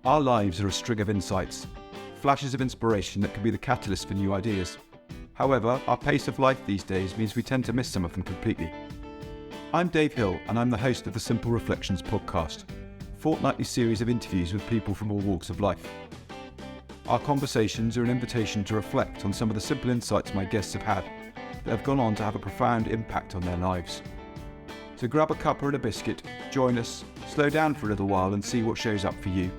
Our lives are a string of insights, flashes of inspiration that can be the catalyst for new ideas. However, our pace of life these days means we tend to miss some of them completely. I'm Dave Hill, and I'm the host of the Simple Reflections podcast, a fortnightly series of interviews with people from all walks of life. Our conversations are an invitation to reflect on some of the simple insights my guests have had that have gone on to have a profound impact on their lives. So grab a cuppa and a biscuit, join us, slow down for a little while and see what shows up for you.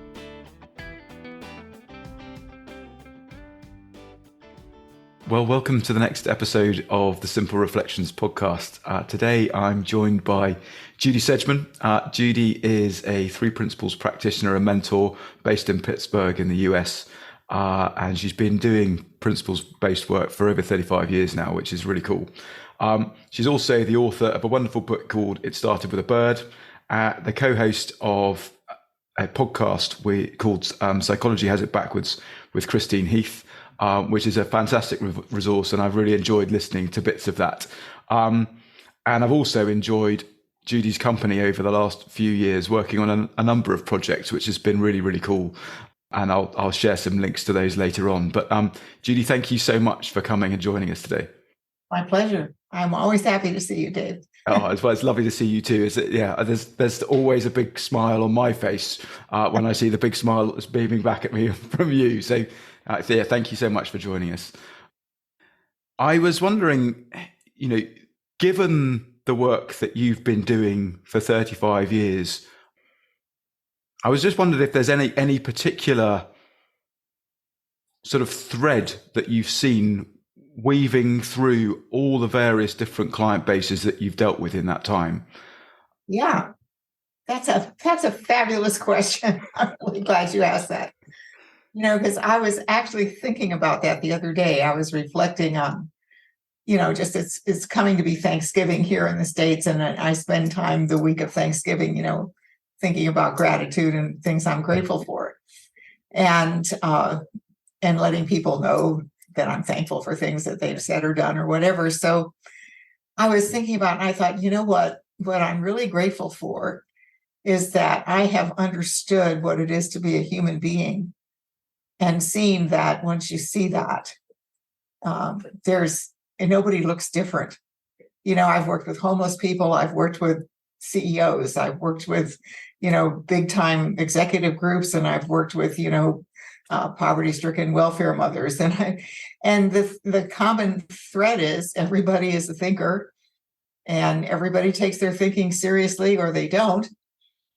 Well, welcome to the next episode of the Simple Reflections podcast. Today I'm joined by Judy Sedgeman. Judy is a 3 principles practitioner and mentor based in Pittsburgh in the US. And she's been doing principles-based work for over 35 years now, which is really cool. She's also the author of a wonderful book called It Started With a Bird, the co-host of a podcast called Psychology Has It Backwards with Christine Heath, which is a fantastic resource, and I've really enjoyed listening to bits of that. And I've also enjoyed Judy's company over the last few years, working on a number of projects, which has been really, really cool. And I'll share some links to those later on. But Judy, thank you so much for coming and joining us today. My pleasure. I'm always happy to see you, Dave. It's lovely to see you too. There's always a big smile on my face when I see the big smile that's beaming back at me from you. So thank you so much for joining us. I was wondering, given the work that you've been doing for 35 years, I was just wondering if there's any particular sort of thread that you've seen weaving through all the various different client bases that you've dealt with in that time. Yeah, that's a fabulous question. I'm really glad you asked that. Because I was actually thinking about that the other day. I was reflecting on, just it's coming to be Thanksgiving here in the States, and I spend time the week of Thanksgiving, thinking about gratitude and things I'm grateful for, and letting people know that I'm thankful for things that they've said or done or whatever. So I was thinking about, and I thought, what I'm really grateful for is that I have understood what it is to be a human being, and seeing that once you see that, nobody looks different. I've worked with homeless people. I've worked with CEOs. I've worked with, big time executive groups, and I've worked with, poverty-stricken welfare mothers. And the common thread is everybody is a thinker, and everybody takes their thinking seriously, or they don't.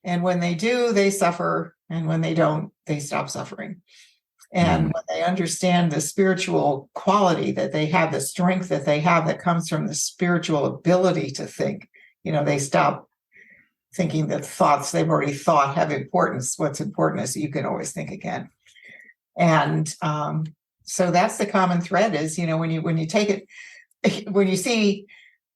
And when they do, they suffer. And when they don't, they stop suffering. And when they understand the spiritual quality that they have, the strength that they have that comes from the spiritual ability to think, they stop thinking that thoughts they've already thought have importance. What's important is you can always think again. And so that's the common thread is, when you take it, when you see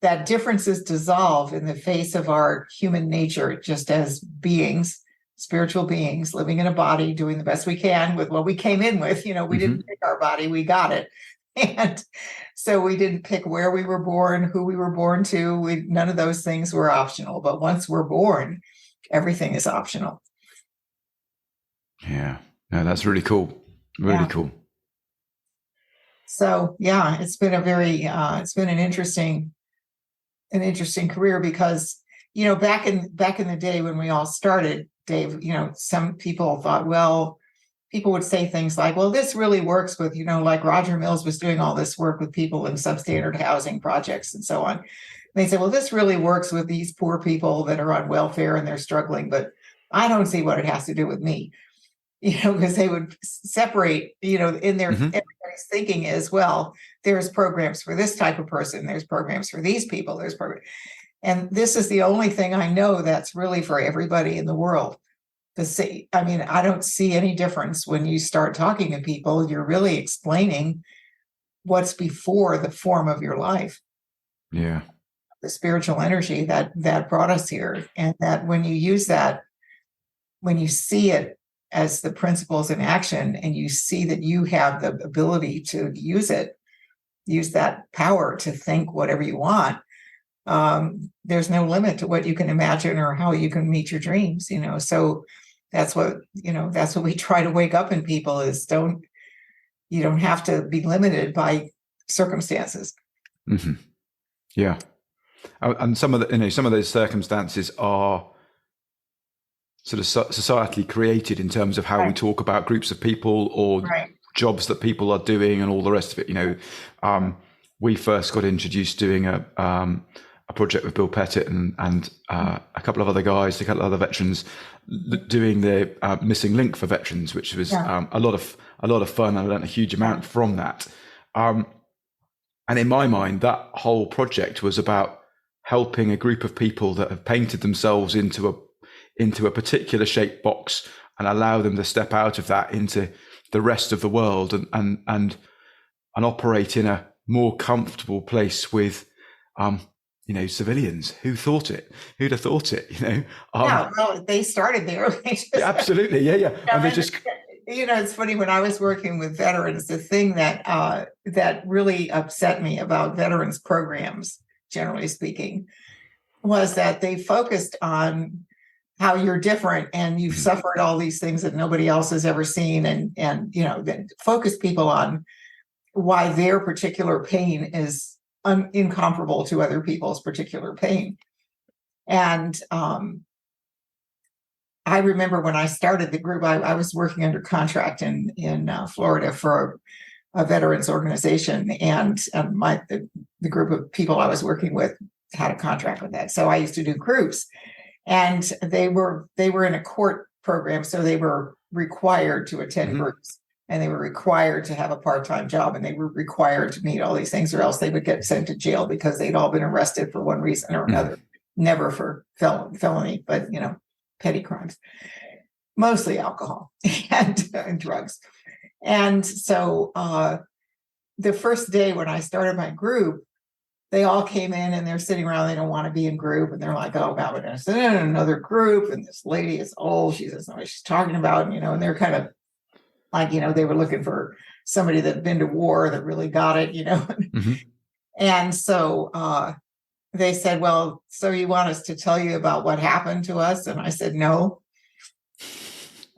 that differences dissolve in the face of our human nature, just as beings, spiritual beings living in a body, doing the best we can with what we came in with. We didn't pick our body, we got it. And so we didn't pick where we were born, who we were born to. None of those things were optional. But once we're born, everything is optional. Yeah, no, that's really cool. Really cool. So yeah, it's been it's been an interesting career because, back in the day when we all started, Dave, some people thought, people would say things like, well, this really works with, like Roger Mills was doing all this work with people in substandard housing projects and so on. And they say, well, this really works with these poor people that are on welfare and they're struggling, but I don't see what it has to do with me, because they would separate, in their everybody's thinking is, well, there's programs for this type of person, there's programs for these people, there's programs. And this is the only thing I know that's really for everybody in the world. I don't see any difference when you start talking to people. You're really explaining what's before the form of your life. Yeah. The spiritual energy that brought us here. And that when you use that, when you see it as the principles in action, and you see that you have the ability to use that power to think whatever you want, there's no limit to what you can imagine or how you can meet your dreams, So that's what we try to wake up in people is you don't have to be limited by circumstances. Mm-hmm. Yeah. And some of those circumstances are sort of societally created in terms of how we talk about groups of people or jobs that people are doing and all the rest of it. We first got introduced doing a project with Bill Pettit and a couple of other guys, a couple of other veterans, doing the missing link for veterans, which was a lot of fun. I learned a huge amount from that. And in my mind, that whole project was about helping a group of people that have painted themselves into a particular shaped box and allow them to step out of that into the rest of the world and operate in a more comfortable place with civilians. Who'd have thought it? Well, they started there. Absolutely. Yeah. And they just, it's funny, when I was working with veterans, the thing that really upset me about veterans programs, generally speaking, was that they focused on how you're different and you've suffered all these things that nobody else has ever seen, and then focus people on why their particular pain is incomparable to other people's particular pain. And I remember when I started the group, I was working under contract in Florida for a veterans organization, and the group of people I was working with had a contract with that. So I used to do groups, and they were in a court program, so they were required to attend groups, and they were required to have a part-time job, and they were required to meet all these things, or else they would get sent to jail because they'd all been arrested for one reason or another. Never for felony, but petty crimes, mostly alcohol and drugs. And so the first day when I started my group, they all came in and they're sitting around. They don't want to be in group. And they're like, oh, God, we're going to sit in another group. And this lady is old. She doesn't know what she's talking about, and they're kind of like, they were looking for somebody that had been to war that really got it, And so they said, well, so you want us to tell you about what happened to us? And I said, no.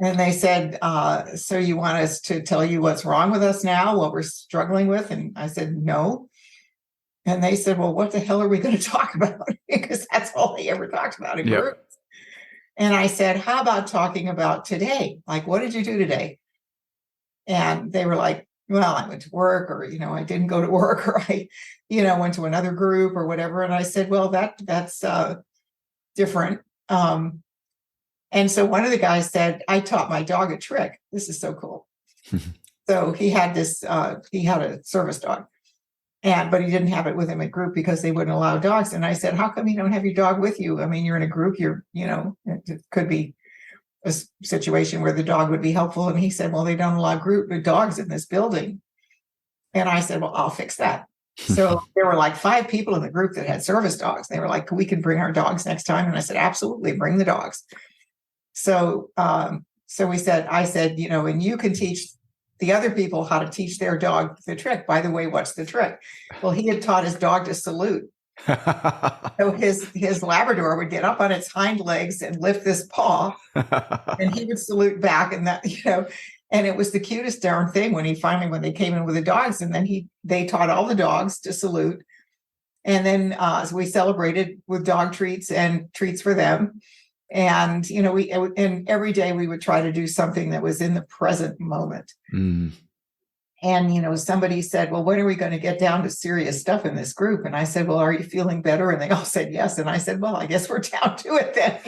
And they said, so you want us to tell you what's wrong with us now, what we're struggling with? And I said, no. And they said, well, what the hell are we going to talk about? Because that's all they ever talked about in groups. And I said, how about talking about today? Like, what did you do today? And they were like, well, I went to work, or, I didn't go to work, or I, went to another group or whatever. And I said, well, that's different. And so one of the guys said, I taught my dog a trick. This is so cool. So he had he had a service dog, but he didn't have it with him at group because they wouldn't allow dogs. And I said, how come you don't have your dog with you? I mean, you're in a group, it could be a situation where the dog would be helpful. And he said, well, they don't allow dogs in this building. And I said, well, I'll fix that. So there were like 5 people in the group that had service dogs. They were like, we can bring our dogs next time. And I said, absolutely, bring the dogs. So I said, and you can teach the other people how to teach their dog the trick. By the way, what's the trick? Well, he had taught his dog to salute. So his Labrador would get up on its hind legs and lift this paw, and he would salute back, and that, and it was the cutest darn thing when they came in with the dogs, and then they taught all the dogs to salute. And then so we celebrated with dog treats and treats for them. And, and every day we would try to do something that was in the present moment. And, somebody said, well, when are we going to get down to serious stuff in this group? And I said, well, are you feeling better? And they all said yes. And I said, well, I guess we're down to it then.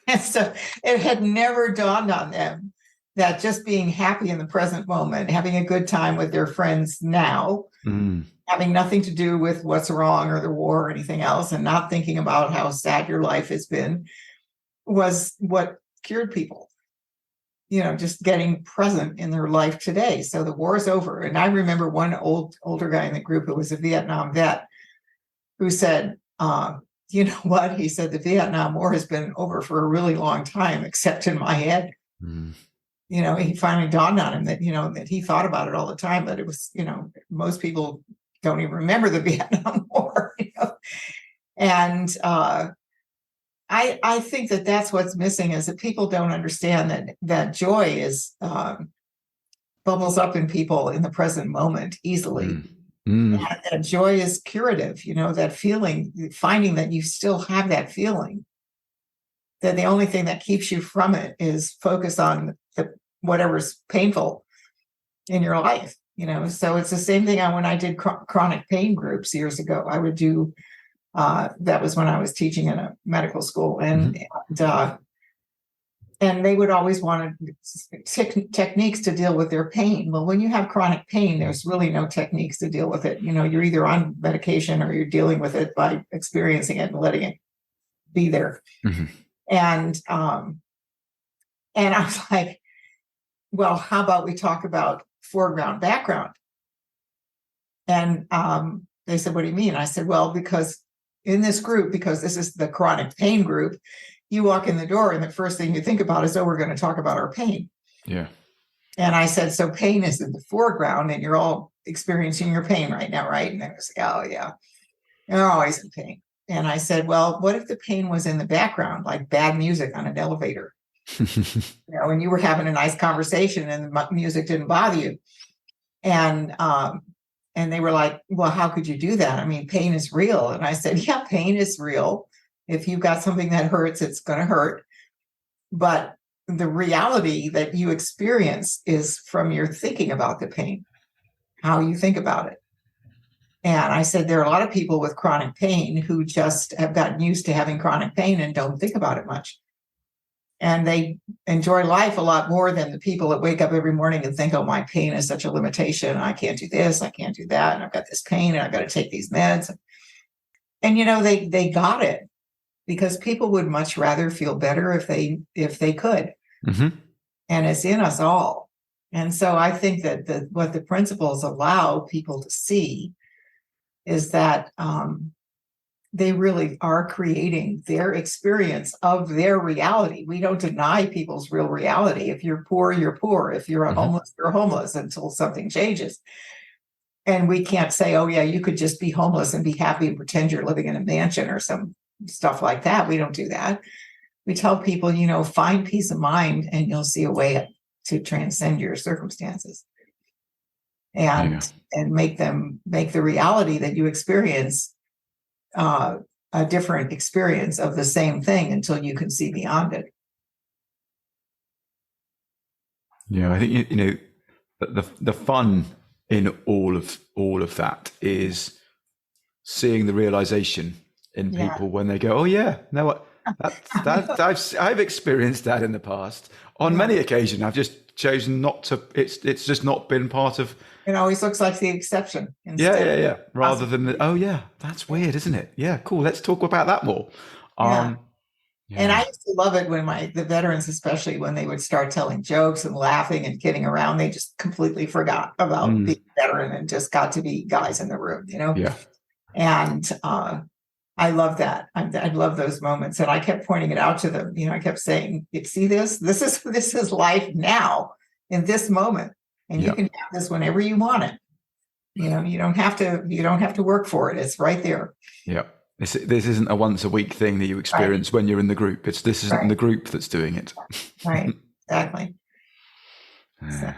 and so it had never dawned on them that just being happy in the present moment, having a good time with their friends now, having nothing to do with what's wrong or the war or anything else, and not thinking about how sad your life has been, was what cured people. Just getting present in their life today. So the war is over. And I remember one older guy in the group who was a Vietnam vet who said, you know what? He said, the Vietnam War has been over for a really long time, except in my head. He finally dawned on him that, that he thought about it all the time, but it was, most people don't even remember the Vietnam War. And I think that that's what's missing, is that people don't understand that joy is bubbles up in people in the present moment easily. And joy is curative, that feeling, finding that you still have that feeling, that the only thing that keeps you from it is focus on whatever's painful in your life, So it's the same thing when I did chronic pain groups years ago. I would do, that was when I was teaching in a medical school, and they would always want techniques to deal with their pain. Well, when you have chronic pain, there's really no techniques to deal with it. You're either on medication or you're dealing with it by experiencing it and letting it be there. And I was like, well, how about we talk about foreground, background? And they said, what do you mean? I said, well, because in this group, because this is the chronic pain group, you walk in the door and the first thing you think about is, oh, we're going to talk about our pain. Yeah. And I said, so pain is in the foreground and you're all experiencing your pain right now, right? And they was like, oh, yeah, you're always in pain. And I said, well, what if the pain was in the background, like bad music on an elevator? And you were having a nice conversation and the music didn't bother you. And they were like, well, how could you do that? I mean, pain is real. And I said, yeah, pain is real. If you've got something that hurts, it's going to hurt. But the reality that you experience is from your thinking about the pain, how you think about it. And I said, there are a lot of people with chronic pain who just have gotten used to having chronic pain and don't think about it much. And they enjoy life a lot more than the people that wake up every morning and think, oh, my pain is such a limitation. I can't do this. I can't do that. And I've got this pain and I've got to take these meds. And, they got it, because people would much rather feel better if they could. And it's in us all. And so I think that what the principles allow people to see is that they really are creating their experience of their reality. We don't deny people's real reality. If you're poor, you're poor. If you're homeless, you're homeless until something changes. And we can't say, oh, yeah, you could just be homeless and be happy and pretend you're living in a mansion or some stuff like that. We don't do that. We tell people, find peace of mind and you'll see a way to transcend your circumstances and make the reality that you experience a different experience of the same thing until you can see beyond it. Yeah, I think the fun in all of that is seeing the realization in people when they go, oh yeah, no, I've experienced that in the past. On many occasions, I've just chosen not to. It's just not been part of. It always looks like the exception. Yeah. Rather than oh yeah, that's weird, isn't it? Yeah, cool. Let's talk about that more. And I used to love it when the veterans, especially when they would start telling jokes and laughing and kidding around, they just completely forgot about being a veteran and just got to be guys in the room, Yeah. And I love that. I love those moments, and I kept pointing it out to them. I kept saying, "You see this? This is life now in this moment, and you can have this whenever you want it. You don't have to work for it. It's right there." Yeah. This isn't a once a week thing that you experience when you're in the group. This isn't the group that's doing it. Right. Exactly. Yeah.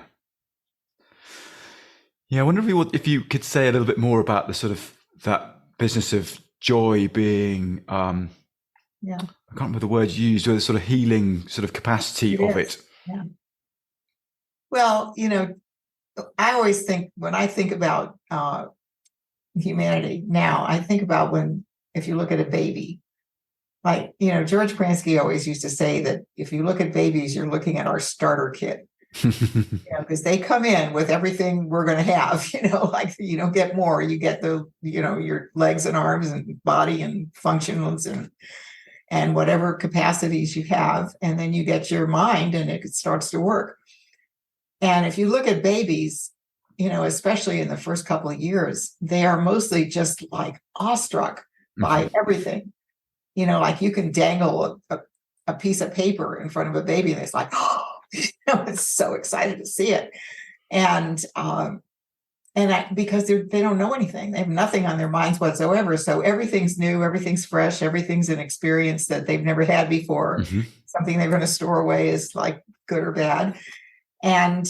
I wonder if you could say a little bit more about the sort of that business of joy being, I can't remember the word you used, or the sort of healing sort of capacity of it. Yeah. Well, I always think, when I think about humanity now, I think about if you look at a baby, like, George Pransky always used to say that if you look at babies, you're looking at our starter kit. Because they come in with everything we're going to have, like you don't get more, you get your legs and arms and body and functions and whatever capacities you have. And then you get your mind and it starts to work. And if you look at babies, especially in the first couple of years, they are mostly just like awestruck by everything. Like you can dangle a piece of paper in front of a baby and it's like, oh, it's so excited to see it. And because they don't know anything. They have nothing on their minds whatsoever. So everything's new, everything's fresh, everything's an experience that they've never had before. Mm-hmm. Something they're going to store away is like good or bad. And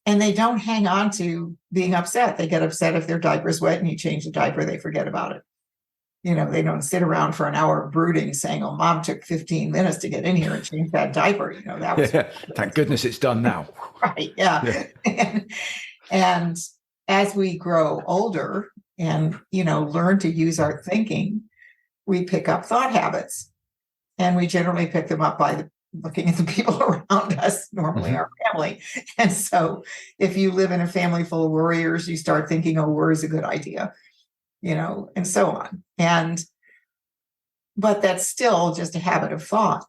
they don't hang on to being upset. They get upset if their diaper's wet and you change the diaper, they forget about it. They don't sit around for an hour brooding saying, oh, mom took 15 minutes to get in here and change that diaper. That was thank goodness it's done now. Right. Yeah. And as we grow older and, learn to use our thinking, we pick up thought habits, and we generally pick them up by looking at the people around us, normally our family. And so if you live in a family full of worriers, you start thinking, oh, worry is a good idea, and so on. But that's still just a habit of thought.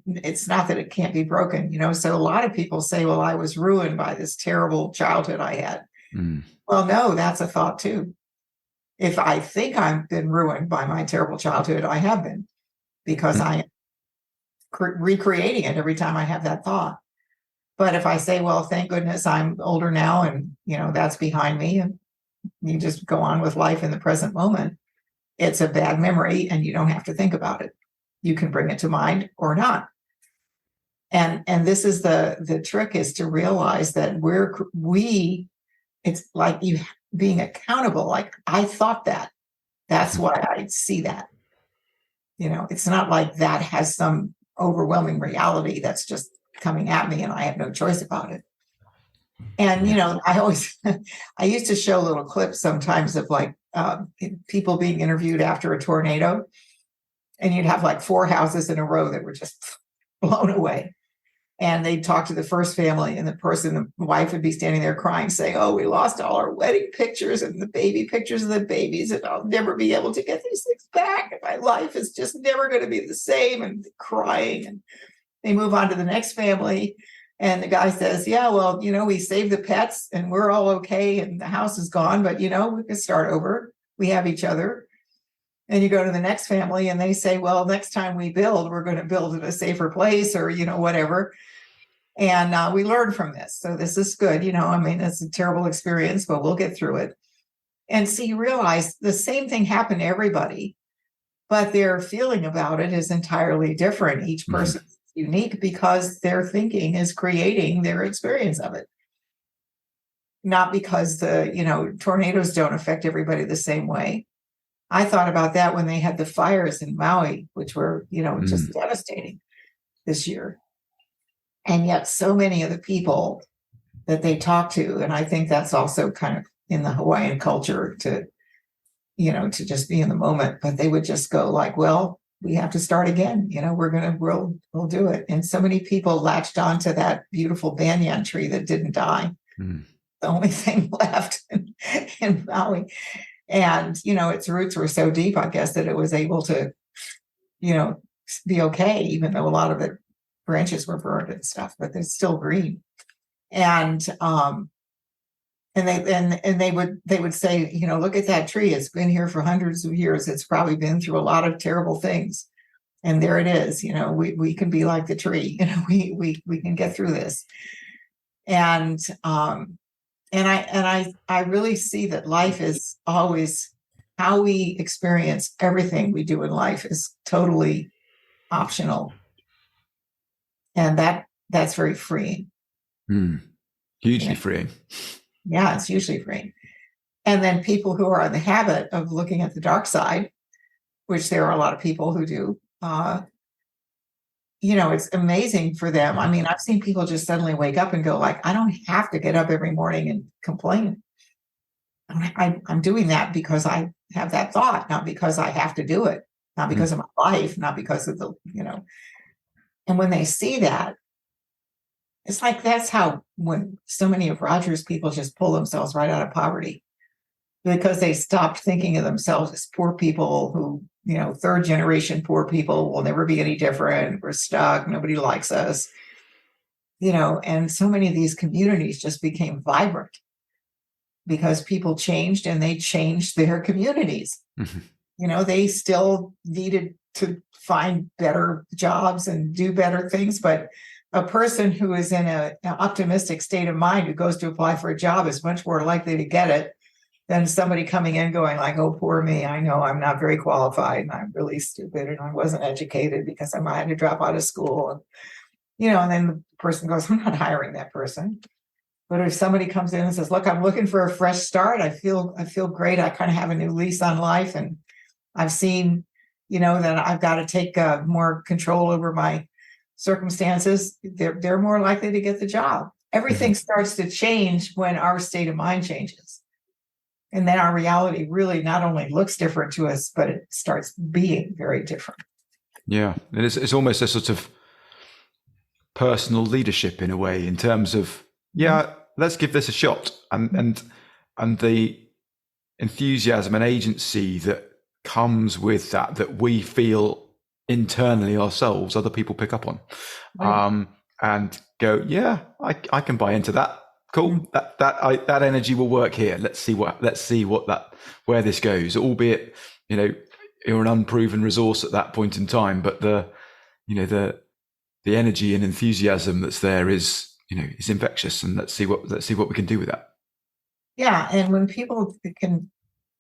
It's not that it can't be broken, So a lot of people say, well, I was ruined by this terrible childhood I had. Well, no, that's a thought too. If I think I've been ruined by my terrible childhood, I have been, because I am recreating it every time I have that thought. But if I say, well, thank goodness I'm older now and, that's behind me, and you just go on with life in the present moment, it's a bad memory and you don't have to think about it. You can bring it to mind or not. And this is the trick, is to realize that it's like you being accountable. Like, I thought that. That's why I see that. It's not like that has some overwhelming reality that's just coming at me and I have no choice about it. And, I used to show little clips sometimes of like people being interviewed after a tornado, and you'd have like 4 houses in a row that were just blown away. And they'd talk to the first family, and the wife would be standing there crying, saying, oh, we lost all our wedding pictures and the baby pictures of the babies, and I'll never be able to get these things back. And my life is just never going to be the same, and crying. And they move on to the next family. And the guy says, yeah, well, we saved the pets and we're all okay. And the house is gone, but, we can start over. We have each other. And you go to the next family and they say, well, next time we build, we're going to build in a safer place, or, whatever. And we learned from this. So this is good. It's a terrible experience, but we'll get through it. And so you realize the same thing happened to everybody, but their feeling about it is entirely different. Each person is unique because their thinking is creating their experience of it. Not because tornadoes don't affect everybody the same way. I thought about that when they had the fires in Maui, which were, just devastating this year. And yet so many of the people that they talk to, and I think that's also kind of in the Hawaiian culture to just be in the moment, but they would just go like, well, we have to start again. We'll do it. And so many people latched onto that beautiful banyan tree that didn't die. The only thing left in Maui. And, its roots were so deep, I guess, that it was able to, be okay, even though a lot of the branches were burned and stuff, but they're still green. And they would say, look at that tree. It's been here for hundreds of years. It's probably been through a lot of terrible things. And there it is. We can be like the tree. We can get through this. And I really see that life is always, how we experience everything we do in life is totally optional. And that's very freeing. Hugely freeing. Yeah, it's hugely freeing. And then people who are in the habit of looking at the dark side, which there are a lot of people who do, it's amazing for them. I mean, I've seen people just suddenly wake up and go like, I don't have to get up every morning and complain. I'm doing that because I have that thought, not because I have to do it, not because of my life, not because of the, And when they see that, it's like, that's how, when so many of Roger's people just pull themselves right out of poverty, because they stopped thinking of themselves as poor people who, third generation poor people will never be any different. We're stuck. Nobody likes us, and so many of these communities just became vibrant because people changed and they changed their communities. They still needed to find better jobs and do better things, but a person who is in an optimistic state of mind who goes to apply for a job is much more likely to get it than somebody coming in going like, oh, poor me. I know I'm not very qualified and I'm really stupid and I wasn't educated because I had to drop out of school. And, and then the person goes, I'm not hiring that person. But if somebody comes in and says, look, I'm looking for a fresh start. I feel great. I kind of have a new lease on life. And I've seen, that I've got to take more control over my circumstances. They're more likely to get the job. Everything starts to change when our state of mind changes. And then our reality really not only looks different to us, but it starts being very different. Yeah. And it's almost a sort of personal leadership in a way, in terms of, let's give this a shot. And the enthusiasm and agency that comes with that we feel internally ourselves, other people pick up on, and go, I can buy into that. Cool. That energy will work here. Let's see where this goes. Albeit, you're an unproven resource at that point in time, but the energy and enthusiasm that's there is infectious. And let's see what we can do with that. Yeah, and when people can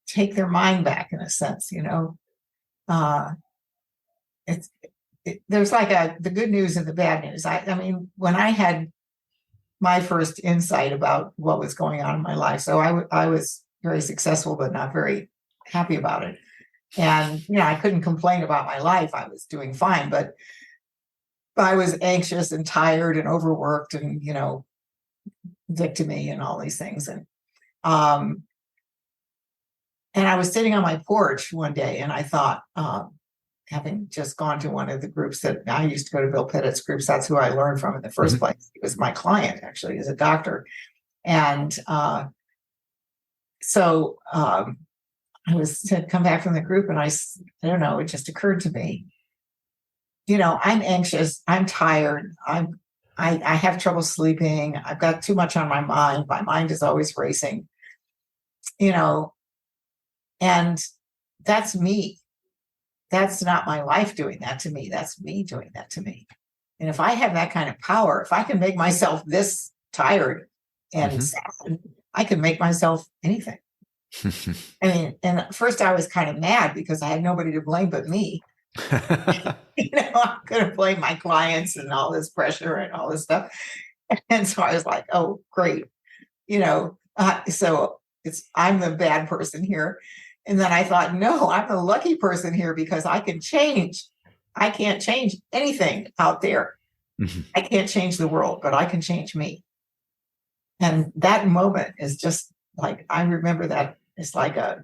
take their mind back, in a sense, there's like the good news and the bad news. I mean, when I had my first insight about what was going on in my life. So I was very successful, but not very happy about it. And, I couldn't complain about my life. I was doing fine, but I was anxious and tired and overworked and, victimy and all these things. And I was sitting on my porch one day and I thought, having just gone to one of the groups that I used to go to, Bill Pittett's groups, that's who I learned from in the first place. He was my client, actually, as a doctor. And so I was to come back from the group and I don't know, it just occurred to me, I'm anxious, I'm tired, I have trouble sleeping, I've got too much on my mind is always racing, and that's me. That's not my life doing that to me. That's me doing that to me. And if I have that kind of power, if I can make myself this tired and sad, I can make myself anything. I mean, and at first I was kind of mad because I had nobody to blame but me. I'm going to blame my clients and all this pressure and all this stuff. And so I was like, oh, great. So I'm the bad person here. And then I thought, no, I'm the lucky person here because I can change. I can't change anything out there. I can't change the world, but I can change me. And that moment is just like, I remember that it's like a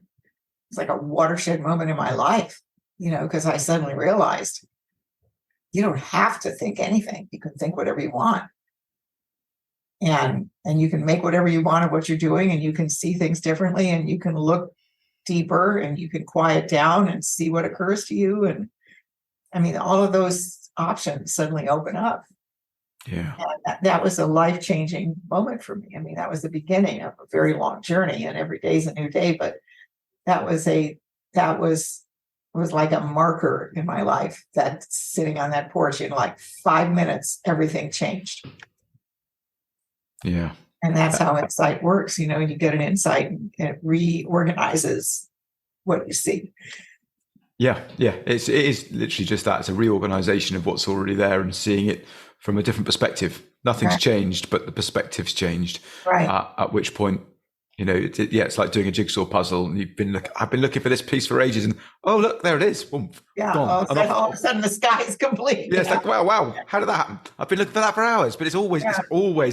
watershed moment in my life, because I suddenly realized you don't have to think anything. You can think whatever you want. And you can make whatever you want of what you're doing, and you can see things differently, and you can look deeper, and you can quiet down and see what occurs to you. And I mean, all of those options suddenly open up. Yeah. And that was a life-changing moment for me. I mean, that was the beginning of a very long journey, and every day is a new day, but that was like a marker in my life, that sitting on that porch in like 5 minutes, everything changed. Yeah. And that's how insight works. You get an insight and it reorganizes what you see. Yeah. Yeah. It is literally just that. It's a reorganization of what's already there and seeing it from a different perspective. Nothing's changed, but the perspective's changed. Right. At which point, it's like doing a jigsaw puzzle. And I've been looking for this piece for ages, and oh, look, there it is. Boom, all of a sudden the sky is complete. Yeah, it's like, wow, how did that happen? I've been looking for that for hours, but it's always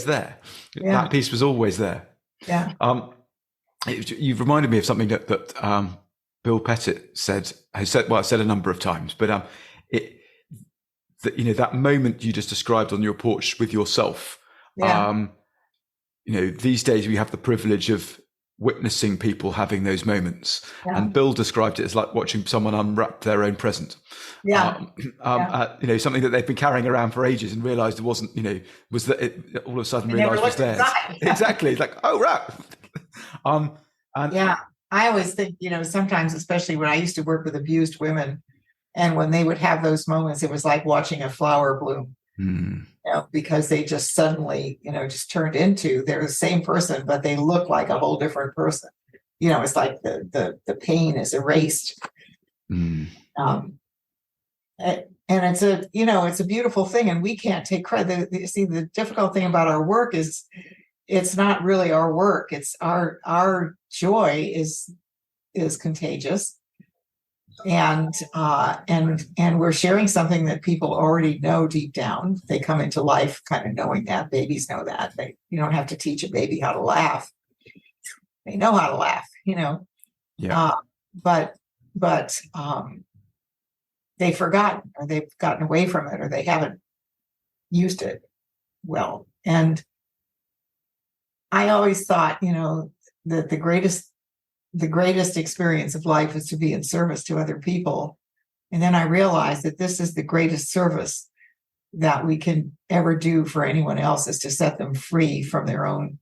there. Yeah. That piece was always there. Yeah. You've reminded me of something that Bill Pettit has said a number of times, but that moment you just described on your porch with yourself. Yeah. These days we have the privilege of witnessing people having those moments. Yeah. And Bill described it as like watching someone unwrap their own present. Yeah. Something that they've been carrying around for ages and realized it wasn't, was that it all of a sudden realized was theirs. Exactly. It's like, oh, right. I always think, sometimes, especially when I used to work with abused women, and when they would have those moments, it was like watching a flower bloom. Mm. Because they just suddenly, just turned into, they're the same person, but they look like a whole different person. It's like the pain is erased. Mm. Um, and it's a beautiful thing, and we can't take credit. See, the difficult thing about our work is it's not really our work. It's our joy is contagious. And we're sharing something that people already know deep down. They come into life kind of knowing that. Babies know that. You don't have to teach a baby how to laugh. They know how to laugh, Yeah. But they've forgotten, or they've gotten away from it, or they haven't used it well. And I always thought, that the greatest experience of life is to be in service to other people. And then I realized that this is the greatest service that we can ever do for anyone else, is to set them free from their own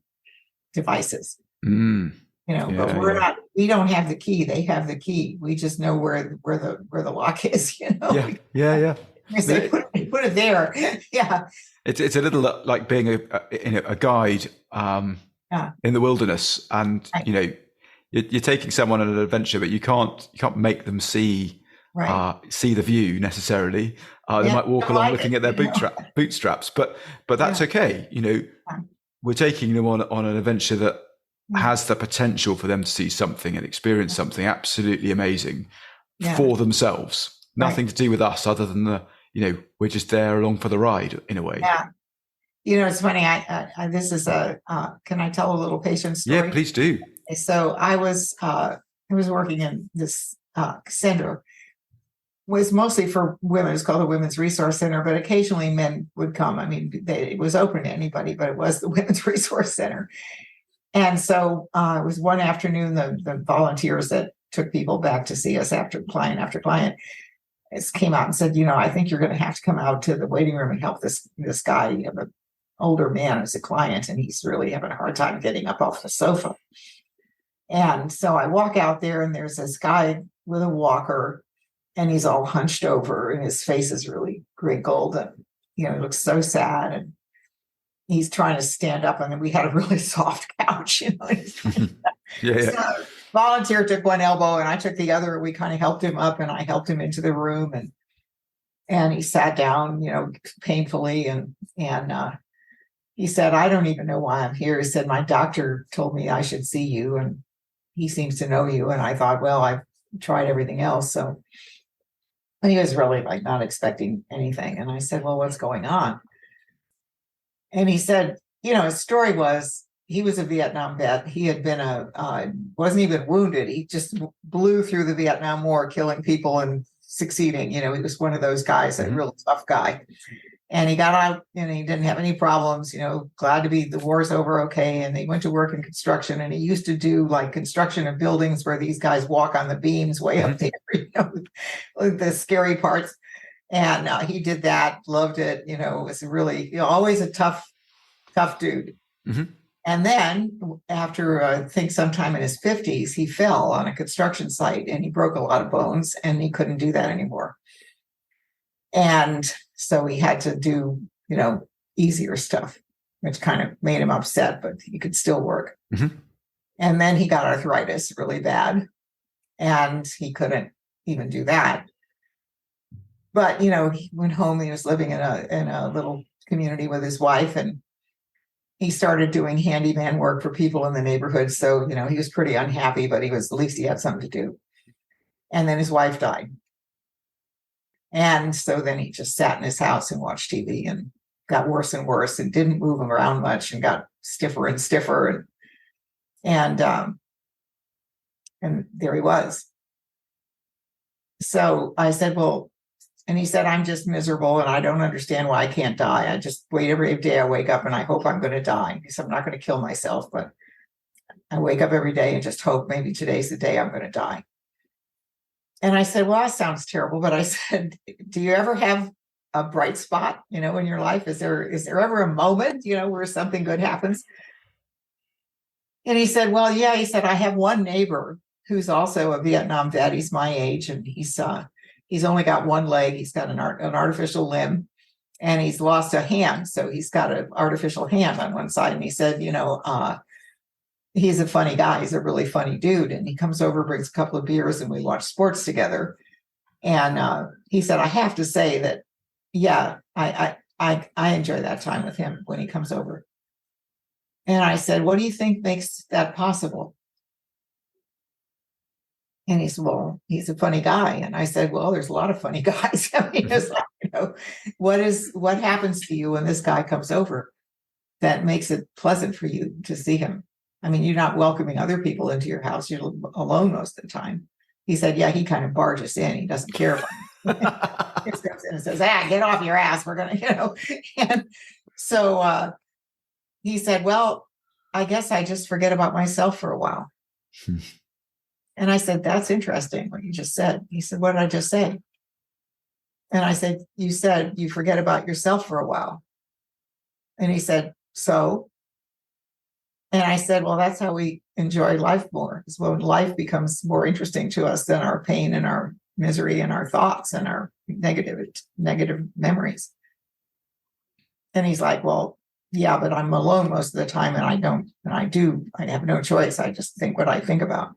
devices. Mm. But we don't have the key. They have the key. We just know where the lock is, Yeah. We say, put it there. Yeah. It's a little like being a guide in the wilderness, and Right. you're taking someone on an adventure, but you can't make them see the view necessarily. They might walk along looking at their bootstraps, but that's okay. We're taking them on an adventure that has the potential for them to see something and experience something absolutely amazing for themselves. Nothing to do with us, other than we're just there along for the ride in a way. Yeah. It's funny. I this is can I tell a little patient story? Yeah, please do. So I was working in this center. Was mostly for women. It's called the Women's Resource Center, but occasionally men would come. I mean, it was open to anybody, but it was the Women's Resource Center. And so it was one afternoon, the volunteers that took people back to see us after client came out and said, I think you're going to have to come out to the waiting room and help this guy, an older man as a client, and he's really having a hard time getting up off the sofa. And so I walk out there, and there's this guy with a walker, and he's all hunched over, and his face is really wrinkled, and he looks so sad, and he's trying to stand up, and then we had a really soft couch, Yeah. So volunteer took one elbow, and I took the other. We kind of helped him up, and I helped him into the room, and he sat down, painfully, and he said, "I don't even know why I'm here." He said, "My doctor told me I should see you, and he seems to know you." And I thought, well, I've tried everything else, so. And he was really like not expecting anything. And I said, "Well, what's going on?" And he said, his story was, he was a Vietnam vet. He had been wasn't even wounded. He just blew through the Vietnam War, killing people and succeeding. He was one of those guys, a real tough guy. And he got out, and he didn't have any problems, glad to be, the war's over, okay. And he went to work in construction, and he used to do like construction of buildings where these guys walk on the beams way up there, the scary parts. And he did that, loved it, was really, always a tough dude. Mm-hmm. And then after, I think sometime in his 50s, he fell on a construction site, and he broke a lot of bones, and he couldn't do that anymore. And so he had to do, easier stuff, which kind of made him upset, but he could still work. Mm-hmm. And then he got arthritis really bad, and he couldn't even do that. But, he went home. He was living in a little community with his wife, and he started doing handyman work for people in the neighborhood. So, he was pretty unhappy, but at least he had something to do. And then his wife died. And so then he just sat in his house and watched TV, and got worse and worse, and didn't move him around much, and got stiffer and stiffer. And there he was. So I said, well, and he said, "I'm just miserable, and I don't understand why I can't die. I just wait every day. I wake up and I hope I'm going to die." He said, "I'm not going to kill myself, but I wake up every day and just hope maybe today's the day I'm going to die." And I said, "Well, that sounds terrible." But I said, "Do you ever have a bright spot, in your life? Is there ever a moment, where something good happens?" And he said, "Well, yeah." He said, "I have one neighbor who's also a Vietnam vet. He's my age, and he's only got one leg. He's got an artificial limb, and he's lost a hand. So he's got an artificial hand on one side. And he said, he's a funny guy. He's a really funny dude. And he comes over, brings a couple of beers, and we watch sports together. And he said, I have to say that, yeah, I enjoy that time with him when he comes over. And I said, what do you think makes that possible? And he said, well, he's a funny guy. And I said, well, there's a lot of funny guys. I mean, it's like, what happens to you when this guy comes over that makes it pleasant for you to see him? I mean, you're not welcoming other people into your house. You're alone most of the time. He said, yeah, he kind of barges in. He doesn't care about it. He steps in and says, get off your ass. We're going to, And so he said, well, I guess I just forget about myself for a while. And I said, that's interesting what you just said. He said, what did I just say? And I said, you said you forget about yourself for a while. And he said, so? And I said, well, that's how we enjoy life more. Is when life becomes more interesting to us than our pain and our misery and our thoughts and our negative memories. And he's like, well, yeah, but I'm alone most of the time, and I have no choice. I just think what I think about.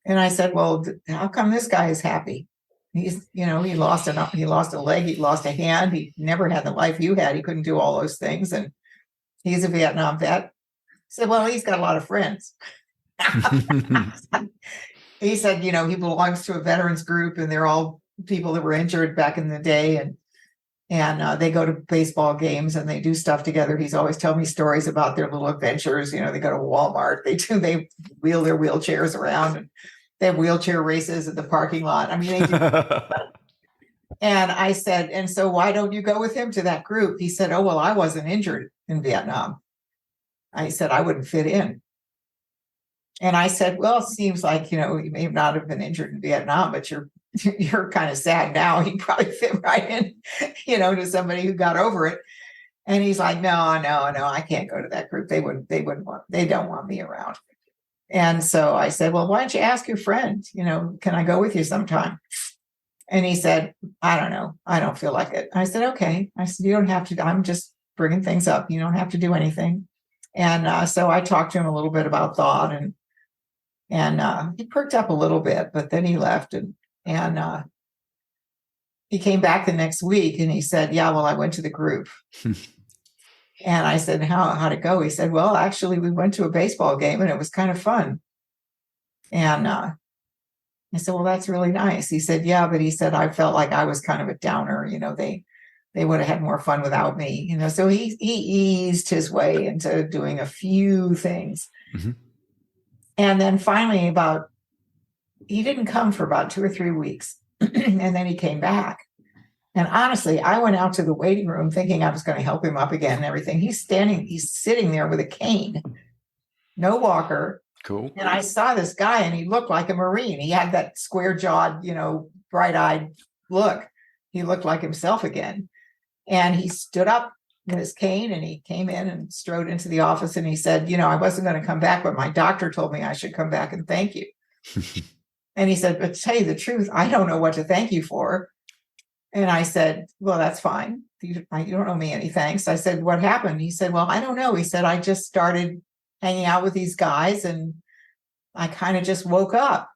And I said, well, how come this guy is happy? He's, he lost a leg, he lost a hand. He never had the life you had. He couldn't do all those things. And he's a Vietnam vet. I said, well, he's got a lot of friends. He said, he belongs to a veterans group, and they're all people that were injured back in the day. And they go to baseball games and they do stuff together. He's always telling me stories about their little adventures. They go to Walmart. They wheel their wheelchairs around, and they have wheelchair races at the parking lot. I mean, they do. And I said, and so why don't you go with him to that group? He said, oh, well, I wasn't injured in Vietnam. I said, I wouldn't fit in. And I said, well, it seems like, you may not have been injured in Vietnam, but you're kind of sad now. You probably fit right in, to somebody who got over it. And he's like, no, I can't go to that group. They don't want me around. And so I said, well, why don't you ask your friend, can I go with you sometime? And he said, I don't know. I don't feel like it. I said, okay. I said, you don't have to. I'm just bringing things up. You don't have to do anything. And so I talked to him a little bit about thought, and he perked up a little bit, but then he left, and he came back the next week, and he said, yeah, well, I went to the group. And I said, how'd it go? He said, well, actually, we went to a baseball game, and it was kind of fun. And I said, well, that's really nice. He said, yeah, but he said, I felt like I was kind of a downer. They would have had more fun without me. So he eased his way into doing a few things. Mm-hmm. And then finally, he didn't come for about 2 or 3 weeks. And then he came back. And honestly, I went out to the waiting room thinking I was going to help him up again and everything. He's sitting there with a cane, no walker. Cool. And I saw this guy, and he looked like a Marine. He had that square-jawed, bright-eyed look. He looked like himself again. And he stood up with his cane, and he came in and strode into the office, and he said, I wasn't going to come back, but my doctor told me I should come back and thank you. And he said, but to tell you the truth, I don't know what to thank you for. And I said, well, that's fine. You don't owe me any thanks. I said, what happened? He said, well, I don't know. He said, I just started hanging out with these guys, and I kind of just woke up.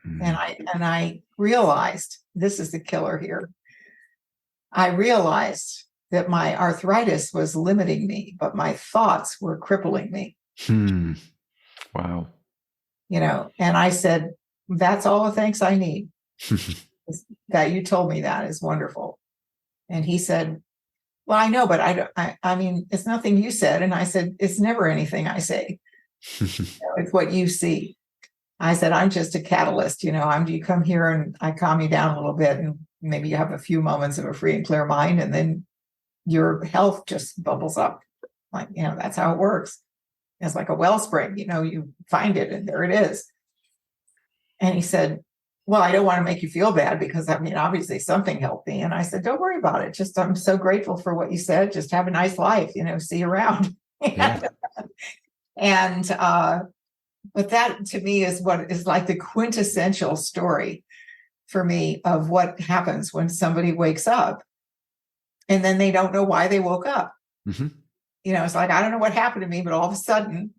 And I realized, this is the killer here. I realized that my arthritis was limiting me, but my thoughts were crippling me. Wow. And I said, that's all the thanks I need. That you told me that is wonderful. And he said, well, I know, but I mean, it's nothing you said. And I said, it's never anything I say. It's what you see. I said, I'm just a catalyst. You come here and I calm you down a little bit, and maybe you have a few moments of a free and clear mind, and then your health just bubbles up. Like, that's how it works. It's like a wellspring, you find it and there it is. And he said, well, I don't want to make you feel bad, because obviously something helped me. And I said, don't worry about it. Just, I'm so grateful for what you said. Just have a nice life, see you around. Yeah. And, but that to me is what is like the quintessential story for me of what happens when somebody wakes up And then they don't know why they woke up. Mm-hmm. It's like, I don't know what happened to me, but all of a sudden,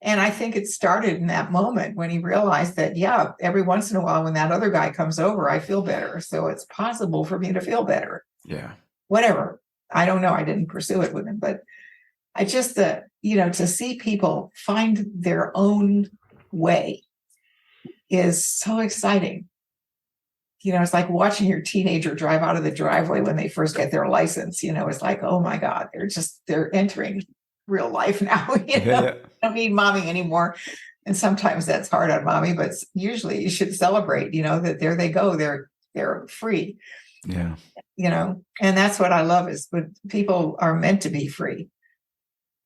and I think it started in that moment when he realized that, yeah, every once in a while when that other guy comes over, I feel better. So it's possible for me to feel better. Yeah. Whatever. I don't know. I didn't pursue it with him, but I just, to see people find their own way is so exciting. It's like watching your teenager drive out of the driveway when they first get their license. It's like, oh my God, they're entering real life now. Yeah. Don't need mommy anymore. And sometimes that's hard on mommy, but usually you should celebrate, that there they go. They're free. Yeah. And that's what I love is when people are meant to be free.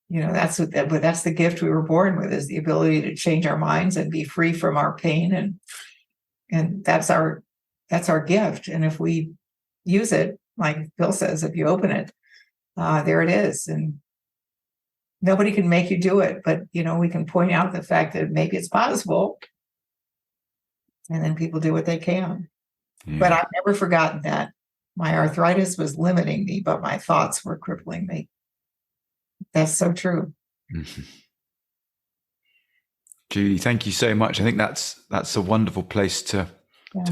That's the gift we were born with, is the ability to change our minds and be free from our pain. And that's our gift. And if we use it, like Bill says, if you open it, there it is. And nobody can make you do it, but we can point out the fact that maybe it's possible. And then people do what they can. Yeah. But I've never forgotten that my arthritis was limiting me, but my thoughts were crippling me. That's so true. Mm-hmm. Judy, thank you so much. I think that's a wonderful place to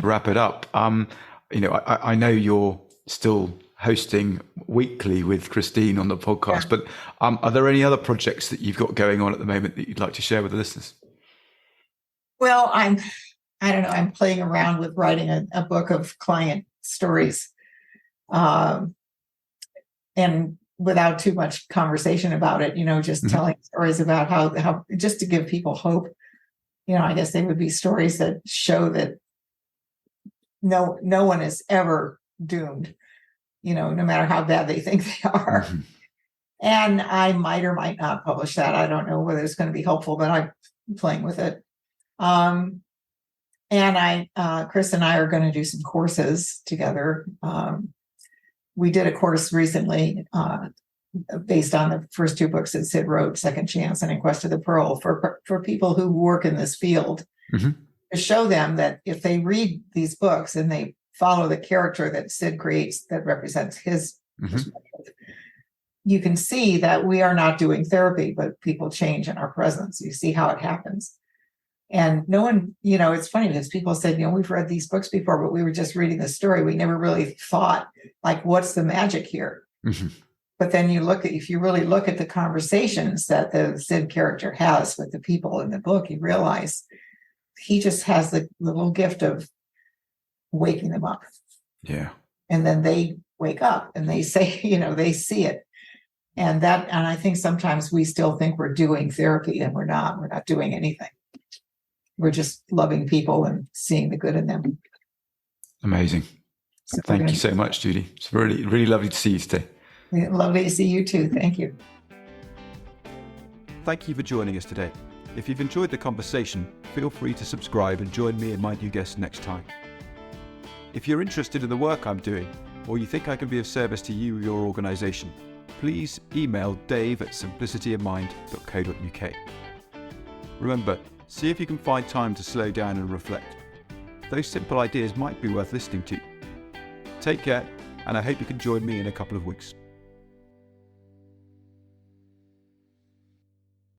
wrap it up. I know you're still hosting weekly with Christine on the podcast, but are there any other projects that you've got going on at the moment that you'd like to share with the listeners? Well, I don't know. I'm playing around with writing a book of client stories, and without too much conversation about it, just mm-hmm. telling stories about how just to give people hope. I guess they would be stories that show that no one is ever doomed, no matter how bad they think they are. Mm-hmm. And I might or might not publish that. I don't know whether it's going to be helpful, but I'm playing with it. And Chris and I are going to do some courses together. We did a course recently based on the first two books that Sid wrote, Second Chance and In Quest of the Pearl, for people who work in this field, mm-hmm. to show them that if they read these books and they follow the character that Sid creates that represents his mm-hmm. perspective, you can see that we are not doing therapy, but people change in our presence. You see how it happens. And no one, it's funny because people said, we've read these books before, but we were just reading the story. We never really thought, like, what's the magic here? Mm-hmm. But then if you really look at the conversations that the Sid character has with the people in the book, you realize he just has the little gift of waking them up. Yeah. And then they wake up and they say, they see it. And I think sometimes we still think we're doing therapy and we're not doing anything. We're just loving people and seeing the good in them. Amazing. So thank you so much, Judy. It's really, really lovely to see you today. Lovely to see you too. Thank you. Thank you for joining us today. If you've enjoyed the conversation, feel free to subscribe and join me and my new guest next time. If you're interested in the work I'm doing, or you think I can be of service to you or your organisation, please email dave@simplicityofmind.co.uk. Remember, see if you can find time to slow down and reflect. Those simple ideas might be worth listening to. Take care, and I hope you can join me in a couple of weeks.